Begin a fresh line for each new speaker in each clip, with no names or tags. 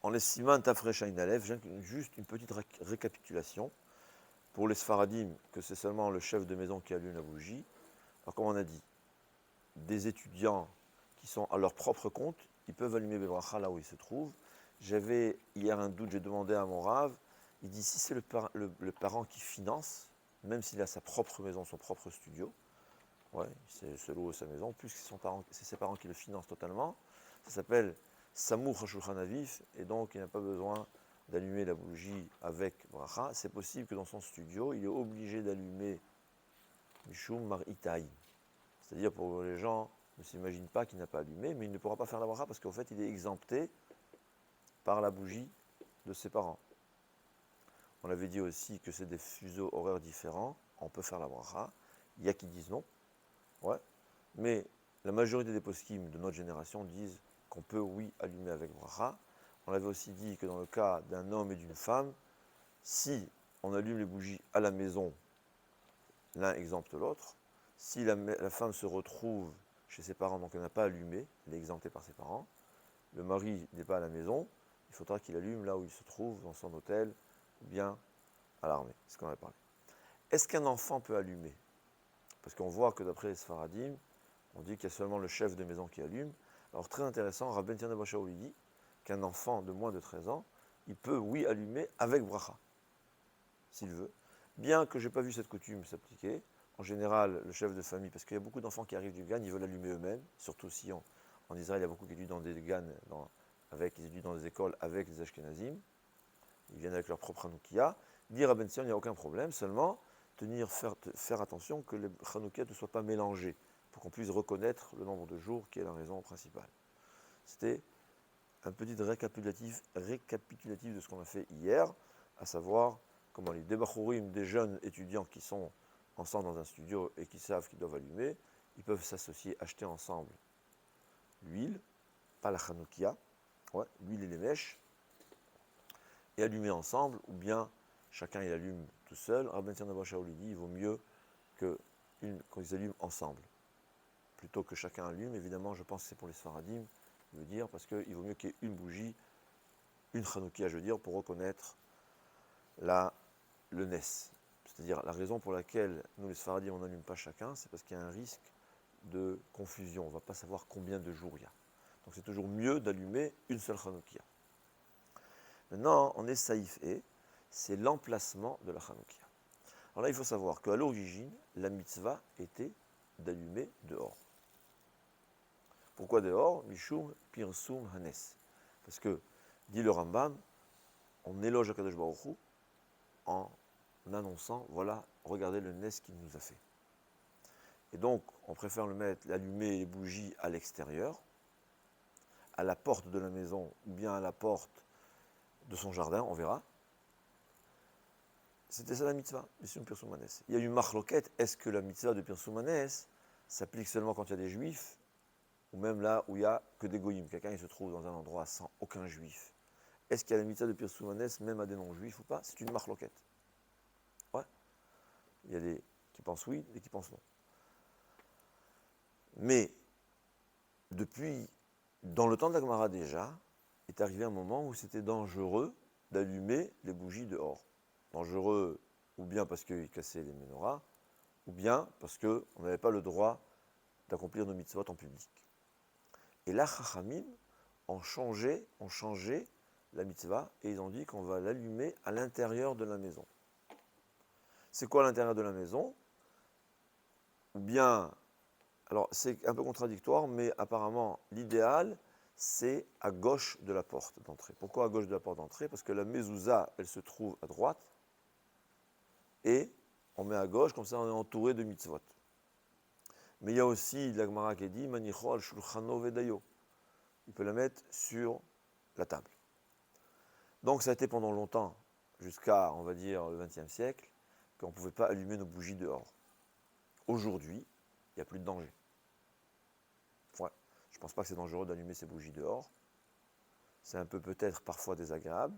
En les siman tafresh ayin aleph, juste une petite récapitulation. Pour les Sfaradim, que c'est seulement le chef de maison qui allume la bougie. Alors, comme on a dit, des étudiants qui sont à leur propre compte, ils peuvent allumer Bebracha là où ils se trouvent. J'avais hier un doute, j'ai demandé à mon rave, il dit si c'est le parent qui finance, même s'il a sa propre maison, son propre studio, ouais, c'est louer sa maison, puisque c'est ses parents qui le financent totalement, ça s'appelle Samour HaShulchan Avif, et donc il n'a pas besoin d'allumer la bougie avec bracha. C'est possible que dans son studio, il est obligé d'allumer Mishum Mar Itaï. C'est-à-dire pour les gens ne s'imaginent pas qu'il n'a pas allumé, mais il ne pourra pas faire la bracha parce qu'en fait, il est exempté par la bougie de ses parents. On avait dit aussi que c'est des fuseaux horaires différents, on peut faire la bracha. Il y a qui disent non, ouais, mais la majorité des poskim de notre génération disent qu'on peut, oui, allumer avec bracha. On avait aussi dit que dans le cas d'un homme et d'une femme, si on allume les bougies à la maison, l'un exempte l'autre. Si la femme se retrouve chez ses parents, donc elle n'a pas allumé, elle est exemptée par ses parents, le mari n'est pas à la maison, il faudra qu'il allume là où il se trouve, dans son hôtel, ou bien à l'armée, c'est ce qu'on avait parlé. Est-ce qu'un enfant peut allumer? Parce qu'on voit que d'après les Sfaradim, on dit qu'il y a seulement le chef de maison qui allume. Alors très intéressant, Rabben Tiana Bashaouli dit qu'un enfant de moins de 13 ans, il peut, oui, allumer avec bracha, s'il veut. Bien que je n'ai pas vu cette coutume s'appliquer, en général, le chef de famille, parce qu'il y a beaucoup d'enfants qui arrivent du GAN, ils veulent allumer eux-mêmes, surtout si en Israël, il y a beaucoup qui étudient dans des GAN, ils étudient dans des écoles avec des Ashkenazim, ils viennent avec leur propre Hanoukia. Dire à Ben Sion, il n'y a aucun problème, seulement faire attention que les Hanoukia ne soient pas mélangés, pour qu'on puisse reconnaître le nombre de jours qui est la raison principale. C'était un petit récapitulatif de ce qu'on a fait hier, à savoir comment les débachourim, des jeunes étudiants qui sont ensemble dans un studio et qui savent qu'ils doivent allumer, ils peuvent s'associer, acheter ensemble l'huile, pas la chanoukia, ouais, l'huile et les mèches, et allumer ensemble, ou bien chacun il allume tout seul. Rabben Tzadok Shaouli dit il vaut mieux quand ils allument ensemble, plutôt que chacun allume. Évidemment, je pense que c'est pour les Sfaradim, je veux dire, parce qu'il vaut mieux qu'il y ait une bougie, une chanoukia, je veux dire, pour reconnaître le Nes. C'est-à-dire la raison pour laquelle nous les Sfaradim on n'allume pas chacun, c'est parce qu'il y a un risque de confusion. On ne va pas savoir combien de jours il y a. Donc c'est toujours mieux d'allumer une seule Hanoukia. Maintenant, on est Saïf et c'est l'emplacement de la Hanoukia. Alors là, il faut savoir qu'à l'origine, la mitzvah était d'allumer dehors. Pourquoi dehors? Mishum pirsum hanes. Parce que, dit le Rambam, on éloge Akadosh Baruch Hu en annonçant, voilà, regardez le Nes qu'il nous a fait. Et donc, on préfère allumer les bougies à l'extérieur, à la porte de la maison ou bien à la porte de son jardin, on verra. C'était ça la mitzvah, Mishum Pirsum Hanes. Il y a eu marloquette, est-ce que la mitzvah de Pirsum Hanes s'applique seulement quand il y a des juifs, ou même là où il n'y a que des goyim, quelqu'un il se trouve dans un endroit sans aucun juif. Est-ce qu'il y a la mitzvah de Pirsum Hanes même à des non-juifs ou pas? C'est une marloquette. Ouais. Il y a des qui pensent oui et qui pensent non. Mais, dans le temps de la Gemara déjà, est arrivé un moment où c'était dangereux d'allumer les bougies dehors. Dangereux, ou bien parce qu'ils cassaient les menorahs, ou bien parce qu'on n'avait pas le droit d'accomplir nos mitzvot en public. Et là, Chachamim ont changé la mitzvah et ils ont dit qu'on va l'allumer à l'intérieur de la maison. C'est quoi l'intérieur de la maison? Ou bien, alors c'est un peu contradictoire, mais apparemment l'idéal, c'est à gauche de la porte d'entrée. Pourquoi à gauche de la porte d'entrée? Parce que la mezouza, elle se trouve à droite, et on met à gauche, comme ça on est entouré de mitzvot. Mais il y a aussi la Gemara qui dit Manicho al shulchano vedayo. Il peut la mettre sur la table. Donc ça a été pendant longtemps, jusqu'à, on va dire, le XXe siècle, qu'on ne pouvait pas allumer nos bougies dehors. Aujourd'hui, il n'y a plus de danger. Ouais, je ne pense pas que c'est dangereux d'allumer ces bougies dehors. C'est un peu peut-être parfois désagréable,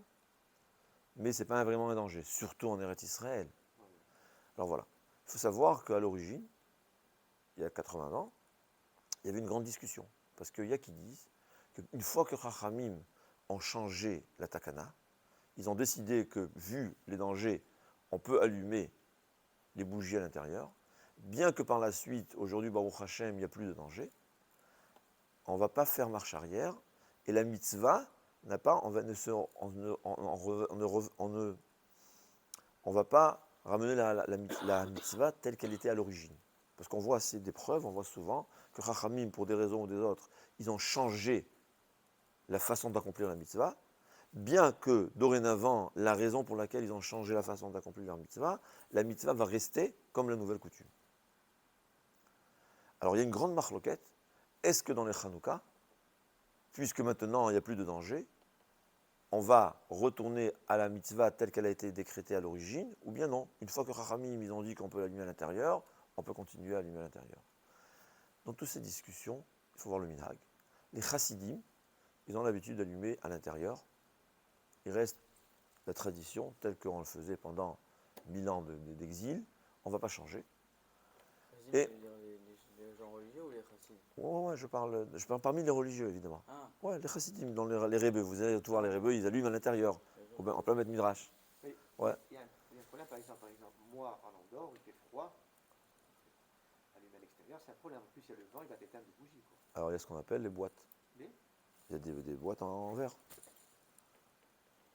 mais ce n'est pas vraiment un danger, surtout en Eretz Israël. Alors voilà, il faut savoir qu'à l'origine, il y a 80 ans, il y avait une grande discussion. Parce qu'il y a qui disent qu'une fois que Chachamim ont changé la takana. Ils ont décidé que, vu les dangers, on peut allumer les bougies à l'intérieur. Bien que par la suite, aujourd'hui, Baruch Hashem, il n'y a plus de danger, on ne va pas faire marche arrière. Et la mitzvah n'a pas, on va pas ramener la mitzvah telle qu'elle était à l'origine. Parce qu'on voit assez des preuves, on voit souvent que Chachamim, pour des raisons ou des autres, ils ont changé la façon d'accomplir la mitzvah, bien que dorénavant, la raison pour laquelle ils ont changé la façon d'accomplir la mitzvah va rester comme la nouvelle coutume. Alors il y a une grande marloquette. Est-ce que dans les Chanouka, puisque maintenant il n'y a plus de danger, on va retourner à la mitzvah telle qu'elle a été décrétée à l'origine, ou bien non? Une fois que Chachamim, ils ont dit qu'on peut l'allumer à l'intérieur, on peut continuer à allumer à l'intérieur. Dans toutes ces discussions, il faut voir le minhag. Les chassidim, ils ont l'habitude d'allumer à l'intérieur. Il reste la tradition telle qu'on le faisait pendant 1000 ans d'exil. On ne va pas changer.
Et les gens religieux ou les chassidim?
Ouais, je parle parmi les religieux, évidemment.
Ah.
Ouais, les chassidim, dans les rebeux. Vous allez tout voir les rebeux, ils allument à l'intérieur, en plein maître midrash.
Oui,
Ouais.
il y a un problème, par exemple, moi, en Andorre, il fait froid, allumer à l'extérieur, c'est un problème. En plus, il y a le vent, il va t'éteindre des bougies. Quoi.
Alors, il y a ce qu'on appelle les boîtes.
Les
Il y a des boîtes en verre.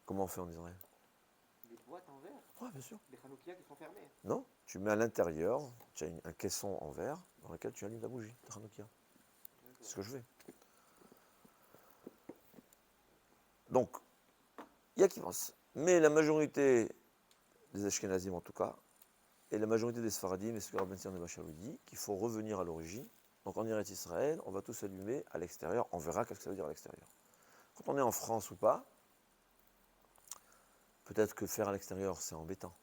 Comment on fait en Israël?
Les boîtes en verre,
Ouais, bien sûr.
les Hanoukia qui sont fermées.
Non, tu mets à l'intérieur, tu as un caisson en verre dans lequel tu allumes la bougie, de Hanoukia. C'est ce que je fais. Donc, il y a qui pensent. Mais la majorité des Ashkenazim en tout cas, et la majorité des Sfaradim, et ce que Rabban Sion de Bachalou dit, qu'il faut revenir à l'origine. Donc en Eretz Israël, on va tous allumer à l'extérieur, on verra qu'est-ce que ça veut dire à l'extérieur. Quand on est en France ou pas, peut-être que faire à l'extérieur c'est embêtant,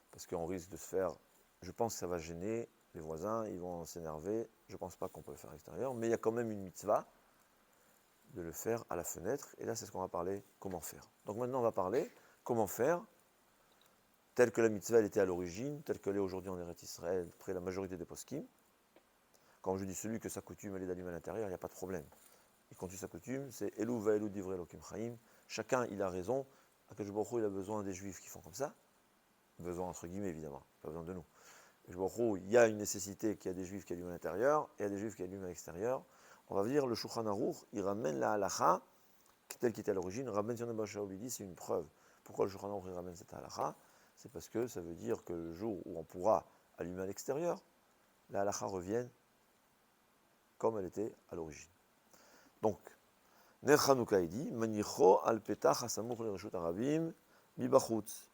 parce qu'on risque de se faire, je pense que ça va gêner les voisins, ils vont s'énerver, je ne pense pas qu'on peut le faire à l'extérieur, mais il y a quand même une mitzvah de le faire à la fenêtre, et là c'est ce qu'on va parler, comment faire. Donc maintenant on va parler comment faire, telle que la mitzvah elle était à l'origine, telle qu'elle est aujourd'hui en Eretz Israël, près de la majorité des poskim. Quand je dis celui que sa coutume elle est d'allumer à l'intérieur, il n'y a pas de problème. Il continue sa coutume, c'est Elou va Elou divrei Elokim Chaim. Chacun il a raison. Akadosh Baruch Hu, il a besoin des juifs qui font comme ça. Besoin entre guillemets évidemment, pas besoin de nous. Akadosh Baruch Hu, il y a une nécessité qu'il y a des juifs qui allument à l'intérieur et il y a des juifs qui allument à l'extérieur. On va dire le Shulchan Aruch, il ramène la halacha telle qui était à l'origine. Rabban Sion ben Shaul dit c'est une preuve. Pourquoi le Shulchan Aruch il ramène cette halacha? C'est parce que ça veut dire que le jour où on pourra allumer à l'extérieur, la halacha revienne comme elle était à l'origine. Donc, Ner Chanouka il dit Manicho al petach hasamuch lereshut harabim mibachutz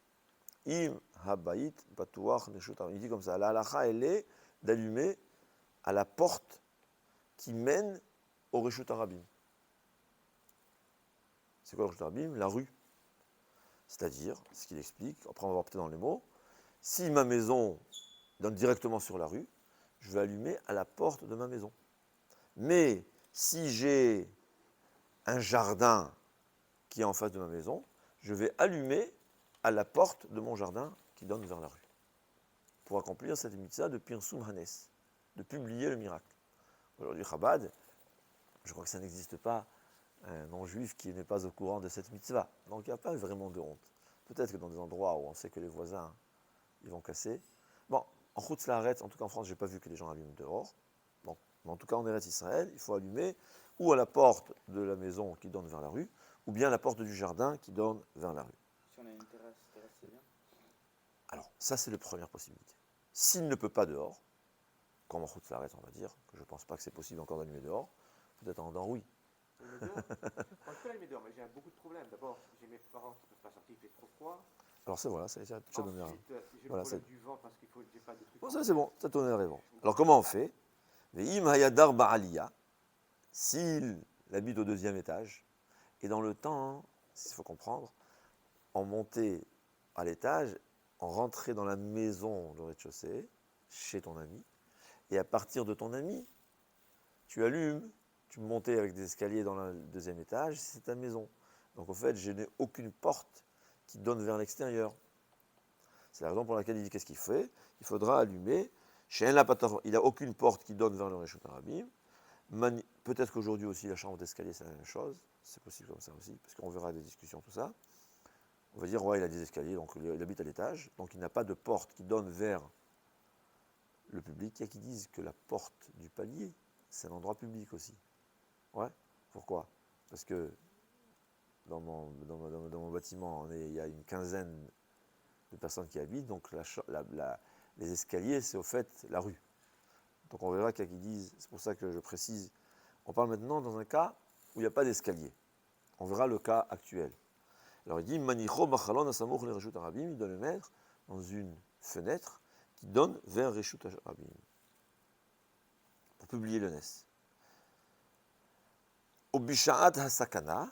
im habayit batuach lereshut harabim. Il dit comme ça, la halacha elle est d'allumer à la porte qui mène au reshut harabim. C'est quoi le reshut harabim? La rue. C'est-à-dire, ce qu'il explique, après on va voir peut-être dans les mots, si ma maison donne directement sur la rue, je vais allumer à la porte de ma maison. Mais si j'ai un jardin qui est en face de ma maison, je vais allumer à la porte de mon jardin qui donne vers la rue. Pour accomplir cette mitzvah de Pirsum Hanes, de publier le miracle. Aujourd'hui, Chabad, je crois que ça n'existe pas un non-juif qui n'est pas au courant de cette mitzvah. Donc il n'y a pas vraiment de honte. Peut-être que dans des endroits où on sait que les voisins, ils vont casser. Bon, en Chutz Laaretz, en tout cas en France, je n'ai pas vu que les gens allument dehors. Bon, mais en tout cas en Eretz Israël, il faut allumer ou à la porte de la maison qui donne vers la rue, ou bien à la porte du jardin qui donne vers la rue.
Si on a une terrasse c'est bien.
Alors, ça c'est la première possibilité. S'il ne peut pas dehors, comme en Chutz Laaretz, on va dire, que je ne pense pas que c'est possible encore d'allumer dehors, peut-être en Andorre, oui.
Moi, je peux allumer dehors, mais j'ai beaucoup de problèmes. D'abord, j'ai mes parents qui ne peuvent pas sortir, il fait trop froid.
Alors ça voilà, ça te donne
Ensuite, j'ai
voilà,
le problème du vent parce qu'il faut, j'ai pas de trucs.
bon, ça c'est bon, ça te donne raison. Alors comment on fait? Ve'im hayadar ba'aliyah, s'il habite au deuxième étage, et dans le temps, il faut comprendre, on montait à l'étage, on rentrait dans la maison de rez-de-chaussée, chez ton ami, et à partir de ton ami, tu allumes, tu montais avec des escaliers dans le deuxième étage, c'est ta maison. Donc en fait, je n'ai aucune porte qui donne vers l'extérieur. C'est la raison pour laquelle il dit qu'est-ce qu'il fait? Il faudra allumer. Chez un il n'a aucune porte qui donne vers le Reshut Harabim. Peut-être qu'aujourd'hui aussi la chambre d'escalier c'est la même chose. c'est possible comme ça aussi, parce qu'on verra des discussions, tout ça. On va dire, ouais, il a des escaliers, donc il habite à l'étage, donc il n'a pas de porte qui donne vers le public. Il y a qui disent que la porte du palier, c'est un endroit public aussi. Ouais, pourquoi? Parce que dans mon bâtiment, il y a une quinzaine de personnes qui habitent, donc les escaliers, c'est au fait la rue. Donc on verra qu'il y a qui disent, c'est pour ça que je précise, on parle maintenant dans un cas où il n'y a pas d'escalier. On verra le cas actuel. Alors il dit, Manicho Bachalon Asamour le Reshut Arabim, il doit le mettre dans une fenêtre qui donne vers Reshut Arabim, pour publier le NES. Au Bisha'at Hasakana,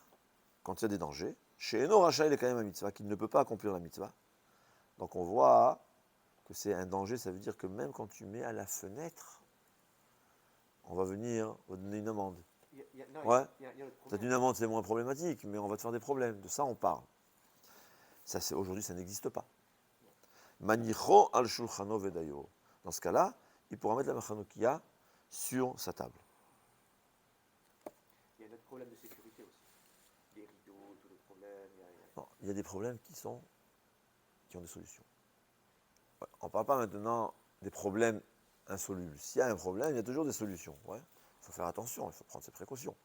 quand il y a des dangers, chez Eno Racha, il est quand même un mitzvah, qu'il ne peut pas accomplir la mitzvah. Donc on voit que c'est un danger, ça veut dire que même quand tu mets à la fenêtre, on va venir vous donner une amende. Ouais. Peut-être une amende, c'est moins problématique, mais on va te faire des problèmes. De ça, on parle. Ça, aujourd'hui, ça n'existe pas. Manicho al shulchano vedayo. Dans ce cas-là, il pourra mettre la machanokia sur sa table.
Il y a un autre problème de sécurité aussi. Les rideaux, tous les problèmes.
Non, il y a des problèmes qui ont des solutions. Ouais. On ne parle pas maintenant des problèmes insolubles. S'il y a un problème, il y a toujours des solutions. Ouais. Il faut faire attention, il faut prendre ses précautions.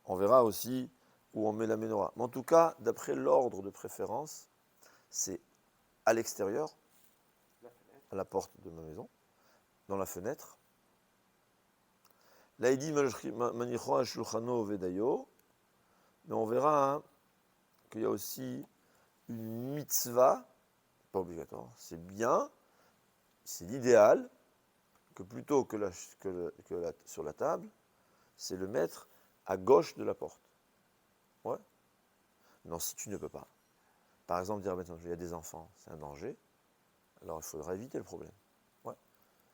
On verra aussi où on met la menorah. Mais en tout cas, d'après l'ordre de préférence, c'est à l'extérieur, à la porte de ma maison, dans la fenêtre. Là, il dit Manicho Shulchano Vedayo, mais on verra hein, qu'il y a aussi une mitzvah, pas obligatoire, c'est bien, c'est l'idéal, que plutôt que sur la table, c'est le mettre à gauche de la porte. Ouais. Non, si tu ne peux pas. Par exemple, dire maintenant, il y a des enfants, c'est un danger, alors il faudra éviter le problème. Ouais.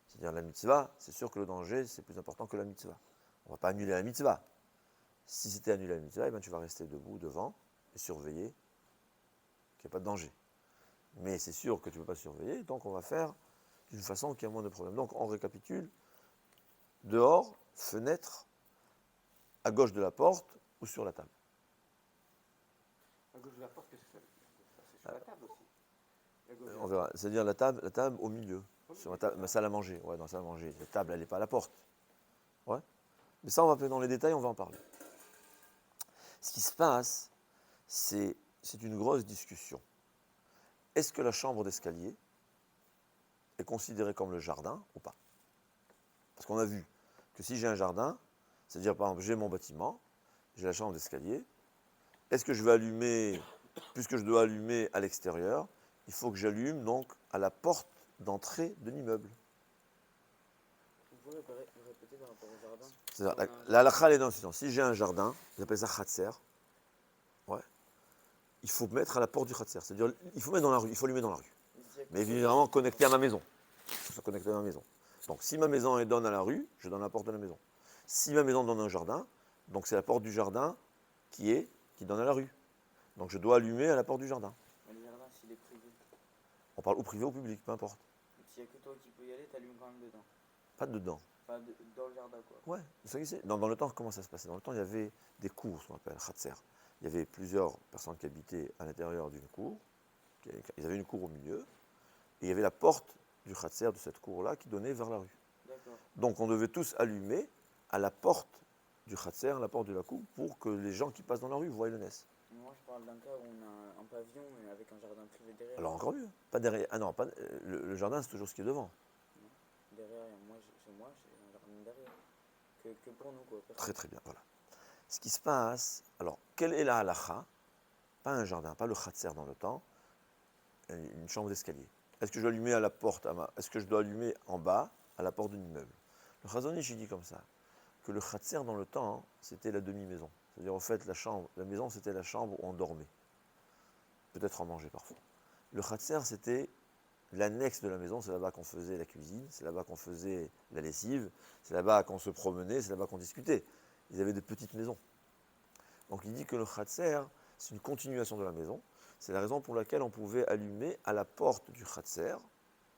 C'est-à-dire la mitzvah, c'est sûr que le danger, c'est plus important que la mitzvah. On ne va pas annuler la mitzvah. Si c'était annulé la mitzvah, eh ben, tu vas rester debout devant et surveiller qu'il n'y a pas de danger. Mais c'est sûr que tu ne peux pas surveiller, donc on va faire d'une façon qui a moins de problèmes. Donc on récapitule. Dehors, fenêtre, à gauche de la porte ou sur la table.
À gauche de la porte, qu'est-ce que ça veut dire? C'est sur la table aussi.
On verra. C'est-à-dire la table au milieu. Sur ma salle à manger. Ouais, dans la salle à manger. La table, elle n'est pas à la porte. Ouais. Mais ça, on va dans les détails, on va en parler. Ce qui se passe, c'est une grosse discussion. Est-ce que la chambre d'escalier est considérée comme le jardin ou pas? Parce qu'on a vu que si j'ai un jardin, c'est-à-dire par exemple j'ai mon bâtiment, j'ai la chambre d'escalier, est-ce que je vais allumer, puisque je dois allumer à l'extérieur, il faut que j'allume donc à la porte d'entrée de l'immeuble.
Vous pouvez répéter par rapport au jardin?
C'est-à-dire, la halakha elle est dans le sens. Si j'ai un jardin, ils appellent ça khatser, ouais, il faut mettre à la porte du khatser. C'est-à-dire, il faut mettre dans la rue, il faut allumer dans la rue. Mais évidemment connecté à ma maison. Il faut se connecter à ma maison. Donc si ma maison donne à la rue, je donne la porte de la maison. Si ma maison donne à un jardin, donc c'est la porte du jardin qui donne à la rue. Donc je dois allumer à la porte du jardin.
Mais le jardin, s'il est privé.
On parle ou privé ou public, peu importe.
S'il n'y a que toi qui peux y aller, t'allumes quand même dedans.
Pas dedans.
Enfin, dans le jardin, quoi.
Ouais, c'est ça que c'est. Dans le temps, comment ça se passait? Dans le temps, il y avait des cours, ce qu'on appelle khatser. Il y avait plusieurs personnes qui habitaient à l'intérieur d'une cour. Ils avaient une cour au milieu. Et il y avait la porte du khatser de cette cour-là qui donnait vers la rue.
D'accord.
Donc on devait tous allumer à la porte du khatser, à la porte de la cour, pour que les gens qui passent dans la rue voient le NES.
Moi, je parle d'un cas où on a un pavillon avec un jardin privé derrière.
Alors encore mieux. Pas derrière. Ah non, pas, le jardin, c'est toujours ce qui est devant.
Non. Derrière, chez moi, j'ai un jardin derrière. Que pour nous, quoi.
Très très bien, voilà. Ce qui se passe, alors, quelle est la halakha? Pas un jardin, pas le khatser dans le temps, une chambre d'escalier. Est-ce que je dois allumer à la porte, est-ce que je dois allumer en bas, à la porte d'un immeuble? Le Chazon Ish, il dit comme ça, que le khatser dans le temps, c'était la demi-maison. C'est-à-dire, en fait, la maison, c'était la chambre où on dormait. Peut-être en manger parfois. Le khatser, c'était l'annexe de la maison, c'est là-bas qu'on faisait la cuisine, c'est là-bas qu'on faisait la lessive, c'est là-bas qu'on se promenait, c'est là-bas qu'on discutait. Ils avaient de petites maisons. Donc il dit que le khatser, c'est une continuation de la maison. C'est la raison pour laquelle on pouvait allumer à la porte du khatser,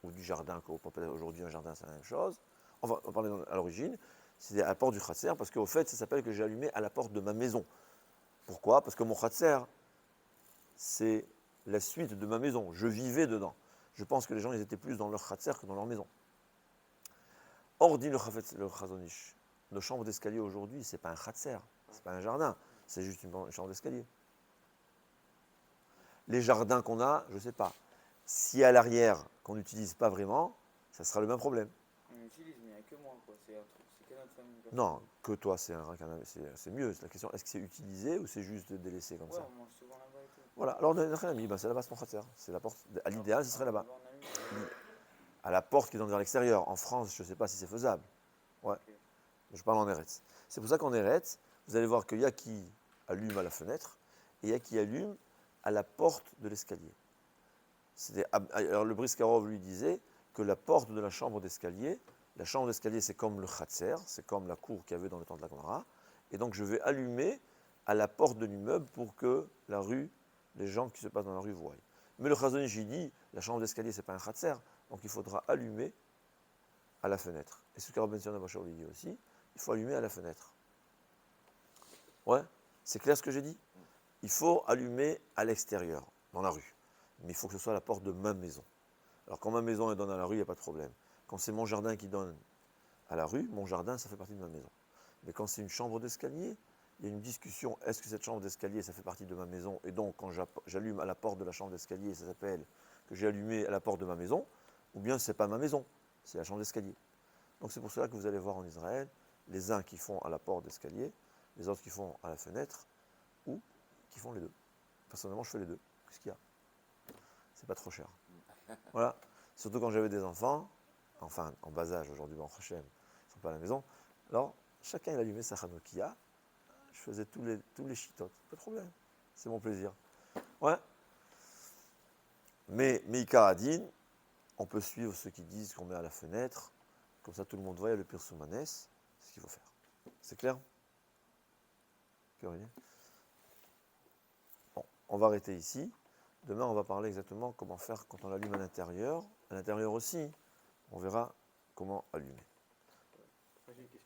ou du jardin, aujourd'hui un jardin c'est la même chose. On parlait à l'origine, c'était à la porte du khatser, parce qu'au fait, ça s'appelle que j'ai allumé à la porte de ma maison. Pourquoi? Parce que mon khatser, c'est la suite de ma maison. Je vivais dedans. Je pense que les gens, ils étaient plus dans leur khatser que dans leur maison. Or, dit le Chazon Ish, nos chambres d'escalier aujourd'hui, c'est pas un khatser, c'est pas un jardin, c'est juste une chambre d'escalier. Les jardins qu'on a, je ne sais pas. Si à l'arrière, qu'on n'utilise pas vraiment, ça sera le même problème.
On utilise, mais il n'y a que moi, quoi. C'est que notre famille.
Non, que toi, c'est mieux. La question, est-ce que c'est utilisé ou c'est juste délaissé comme
Ouais,
ça?
on mange souvent là-bas et tout.
Voilà, alors notre ami, ben, c'est là-bas mon khatser. C'est la porte. À l'idéal, ce serait là-bas.
Là-bas, on allume.
À la porte qui donne vers l'extérieur. En France, je ne sais pas si c'est faisable. Ouais.
Ok.
Je parle en Eretz. C'est pour ça qu'en Eretz, vous allez voir qu'il y a qui allume à la fenêtre et il y a qui allume à la porte de l'escalier. Alors le Briskarov lui disait que la porte de la chambre d'escalier c'est comme le khatser, c'est comme la cour qu'il y avait dans le temps de la Gemara, et donc je vais allumer à la porte de l'immeuble pour que la rue, les gens qui se passent dans la rue voient. Mais le Chazon Ish dit, la chambre d'escalier c'est pas un khatser, donc il faudra allumer à la fenêtre. Et ce que Rabbi Sion Abachor lui dit aussi, il faut allumer à la fenêtre. Ouais, c'est clair ce que j'ai dit? Il faut allumer à l'extérieur, dans la rue. Mais il faut que ce soit la porte de ma maison. Alors quand ma maison elle donne à la rue, il n'y a pas de problème. Quand c'est mon jardin qui donne à la rue, mon jardin, ça fait partie de ma maison. Mais quand c'est une chambre d'escalier, il y a une discussion, est-ce que cette chambre d'escalier, ça fait partie de ma maison? Et donc quand j'allume à la porte de la chambre d'escalier, ça s'appelle que j'ai allumé à la porte de ma maison, ou bien ce n'est pas ma maison, c'est la chambre d'escalier. Donc c'est pour cela que vous allez voir en Israël, les uns qui font à la porte d'escalier, les autres qui font à la fenêtre, ou qui font les deux. Personnellement, je fais les deux. Qu'est-ce qu'il y a? C'est pas trop cher. Voilà. Surtout quand j'avais des enfants, enfin en bas âge aujourd'hui, en Hachem, ils ne sont pas à la maison. Alors, chacun il allumait sa Hanoukia. Je faisais tous les chitotes. Pas de problème. C'est mon plaisir. Ouais. Mais Ika Adin, on peut suivre ceux qui disent qu'on met à la fenêtre. Comme ça, tout le monde voit, il y a le Pirsoumanes. C'est ce qu'il faut faire. C'est clair? Bon, on va arrêter ici. Demain, on va parler exactement comment faire quand on allume à l'intérieur. À l'intérieur aussi, on verra comment allumer.
Moi, j'ai une question.